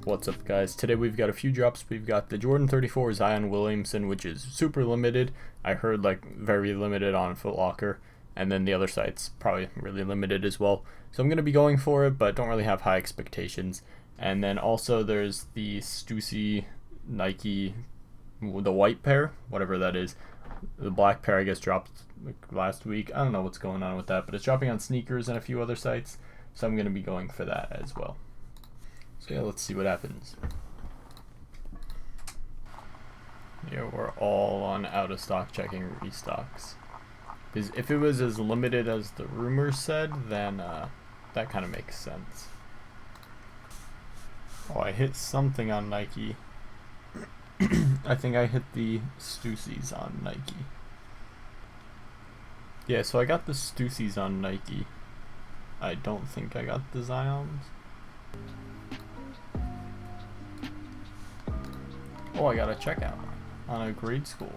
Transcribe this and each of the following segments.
What's up, guys? Today we've got a few drops. We've got the Jordan 34 Zion Williamson, which is super limited. I heard like very limited on Foot Locker, and then the other site's probably really limited as well. So I'm going to be going for it, but don't really have high expectations. And then also there's the Stussy Nike, the white pair, whatever that is. The black pair I guess dropped like last week. I don't know what's going on with that, but it's dropping on sneakers and a few other sites. So I'm going to be going for that as well. So yeah, let's see what happens. Yeah, we're all on out of stock checking restocks. Because if it was as limited as the rumors said, then that kind of makes sense. Oh, I hit something on Nike. I think I hit the Stussies on Nike. Yeah, so I got the Stussies on Nike. I don't think I got the Zions. Oh, I got a checkout on a grade school.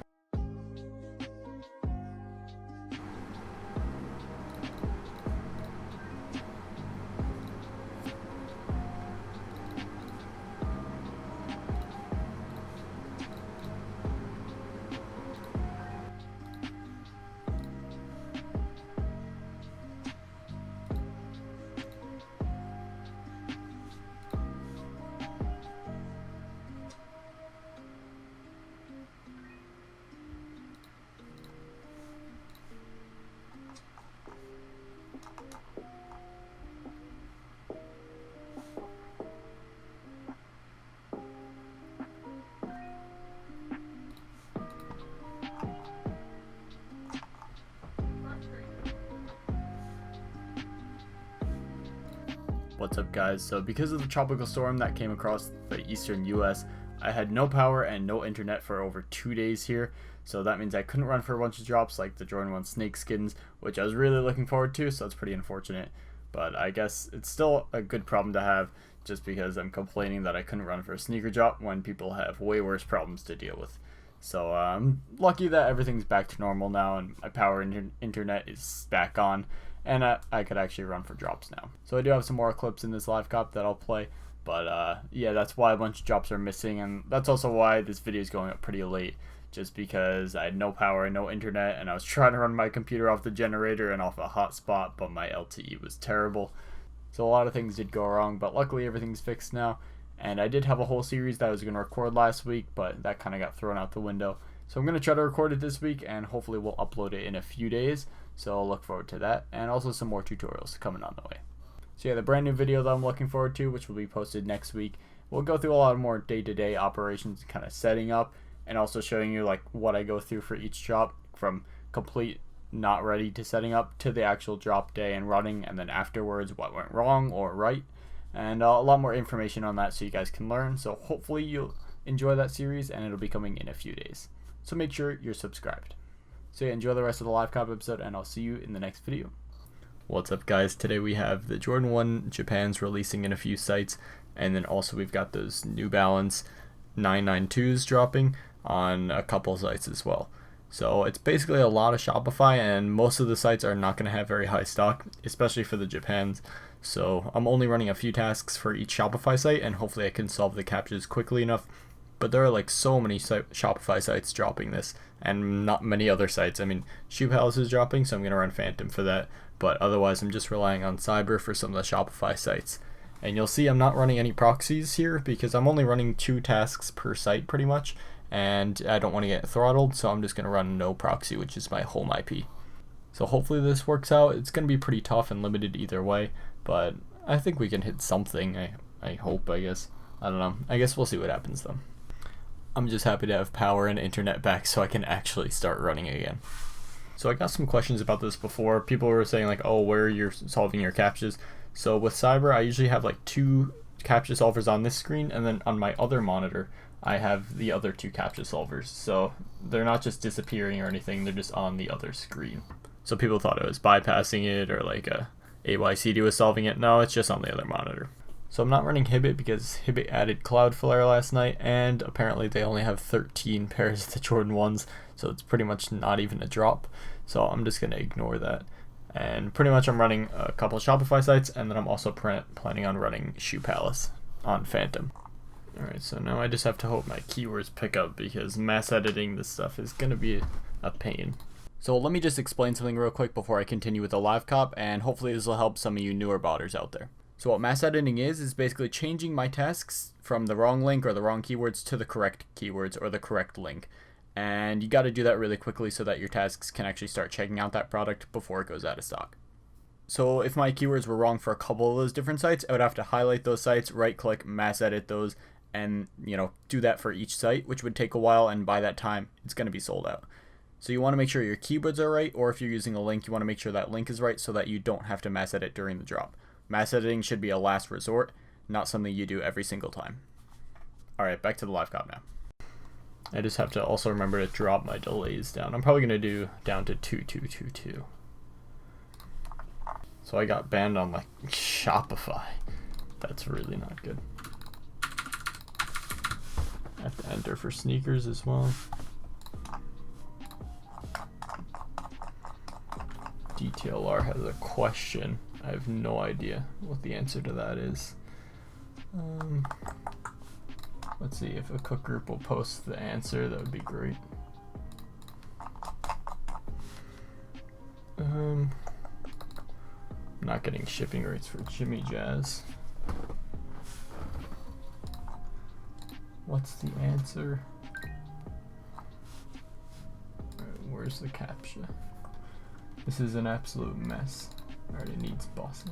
What's up, guys? So because of the tropical storm that came across the eastern US, I had no power and no internet for over 2 days here. So that means I couldn't run for a bunch of drops like the Jordan 1 snakeskins, which I was really looking forward to, so that's pretty unfortunate. But I guess it's still a good problem to have, just because I'm complaining that I couldn't run for a sneaker drop when people have way worse problems to deal with. So I'm lucky that everything's back to normal now and my power and internet is back on, and I could actually run for drops now. So I do have some more clips in this live cop that I'll play, but yeah, that's why a bunch of drops are missing, and that's also why this video is going up pretty late, just because I had no power and no internet, and I was trying to run my computer off the generator and off a hotspot, but my LTE was terrible. So a lot of things did go wrong, but luckily everything's fixed now. And I did have a whole series that I was going to record last week, but that kind of got thrown out the window. So I'm going to try to record it this week, and hopefully we'll upload it in a few days. So I'll look forward to that, and also some more tutorials coming on the way. So yeah, the brand new video that I'm looking forward to, which will be posted next week, we'll go through a lot more day-to-day operations, kind of setting up, and also showing you like what I go through for each drop, from complete not ready to setting up to the actual drop day and running, and then afterwards what went wrong or right. And a lot more information on that so you guys can learn. So hopefully you'll enjoy that series, and it'll be coming in a few days. So make sure you're subscribed. So yeah, enjoy the rest of the live cop episode, and I'll see you in the next video. What's up, guys? Today we have the Jordan 1 Japan's releasing in a few sites, and then also we've got those New Balance 992s dropping on a couple sites as well. So it's basically a lot of Shopify, and most of the sites are not going to have very high stock, especially for the Japans. So I'm only running a few tasks for each Shopify site, and hopefully I can solve the captchas quickly enough. But there are like so many Shopify sites dropping this, and not many other sites. I mean, Shoe Palace is dropping, so I'm going to run Phantom for that. But otherwise I'm just relying on Cyber for some of the Shopify sites. And you'll see I'm not running any proxies here because I'm only running 2 tasks per site pretty much, and I don't want to get throttled, so I'm just going to run no proxy, which is my home IP. So hopefully this works out. It's going to be pretty tough and limited either way, but I think we can hit something. I hope, I guess. I don't know. I guess we'll see what happens though. I'm just happy to have power and internet back so I can actually start running again. So I got some questions about this before. People were saying like, oh, where you're solving your CAPTCHAs. So with Cyber, I usually have like 2 CAPTCHA solvers on this screen, and then on my other monitor, I have the other 2 CAPTCHA solvers. So they're not just disappearing or anything, they're just on the other screen. So people thought it was bypassing it or like AYCD was solving it. No, it's just on the other monitor. So I'm not running Hibbit because Hibbit added Cloudflare last night, and apparently they only have 13 pairs of the Jordan 1s, so it's pretty much not even a drop. So I'm just going to ignore that. And pretty much I'm running a couple Shopify sites, and then I'm also planning on running Shoe Palace on Phantom. Alright, so now I just have to hope my keywords pick up because mass editing this stuff is going to be a pain. So let me just explain something real quick before I continue with the live cop, and hopefully this will help some of you newer botters out there. So what mass editing is basically changing my tasks from the wrong link or the wrong keywords to the correct keywords or the correct link. And you got to do that really quickly so that your tasks can actually start checking out that product before it goes out of stock. So if my keywords were wrong for a couple of those different sites, I would have to highlight those sites, right click, mass edit those, and do that for each site, which would take a while, and by that time it's going to be sold out. So you want to make sure your keywords are right, or if you're using a link, you want to make sure that link is right so that you don't have to mass edit during the drop. Mass editing should be a last resort, not something you do every single time. Alright, back to the live cop now. I just have to also remember to drop my delays down. I'm probably going to do down to 2222. So I got banned on like Shopify. That's really not good. I have to enter for sneakers as well. DTLR has a question. I have no idea what the answer to that is. Let's see if a cook group will post the answer. That would be great. I'm not getting shipping rates for Jimmy Jazz. What's the answer? Alright, where's the CAPTCHA? This is an absolute mess. Alright, it needs bosses.